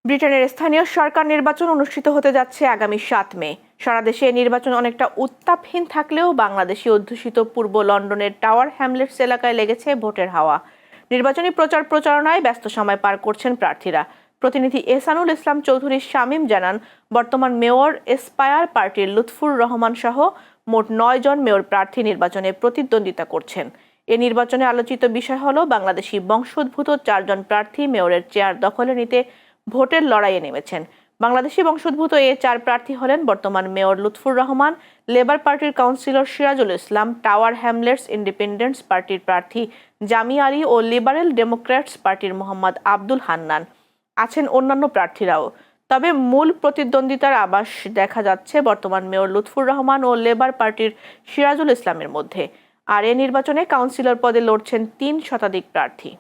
ব্রিটেনের স্থানীয় সরকার নির্বাচন অনুষ্ঠিত হতে যাচ্ছে আগামী ৭ মে। সারা দেশে এই নির্বাচন অনেকটা উত্তাপহীন থাকলেও বাংলাদেশি অধ্যুষিত পূর্ব লন্ডনের টাওয়ার হ্যামলেটস এলাকায় লেগেছে ভোটের হাওয়া। নির্বাচনী প্রচার প্রচারণায় ব্যস্ত সময় পার করছেন প্রার্থীরা। প্রতিনিধি এহসানুল ইসলাম চৌধুরী শামীম জানান, বর্তমান মেয়র এসপায়ার পার্টির লুৎফুর রহমান সহ মোট ৯ জন মেয়র প্রার্থী নির্বাচনে প্রতিদ্বন্দ্বিতা করছেন। এ নির্বাচনে আলোচিত বিষয় হলো বাংলাদেশি বংশোদ্ভূত ৪ জন প্রার্থী মেয়রের চেয়ার দখলে নিতে ভোটের লড়াইয়ে নেমেছেন। বাংলাদেশি বংশোদ্ভূত এ ৪ প্রার্থী হলেন বর্তমান মেয়র লুৎফুর রহমান, লেবার পার্টির councillor Sirajul Islam, tower Hamlets ইন্ডিপেন্ডেন্টস পার্টির প্রার্থী জামি আলী ও লিবারেল ডেমোক্র্যাটস পার্টির মোহাম্মদ আব্দুল হান্নান। আছেন অন্যান্য প্রার্থীরাও। তবে মূল প্রতিদ্বন্দ্বিতার আভাস দেখা যাচ্ছে বর্তমান মেয়র লুৎফুর রহমান ও লেবার পার্টির সিরাজুল ইসলামের মধ্যে। আর এ নির্বাচনে কাউন্সিলর পদে লড়ছেন ৩ শতাধিক প্রার্থী।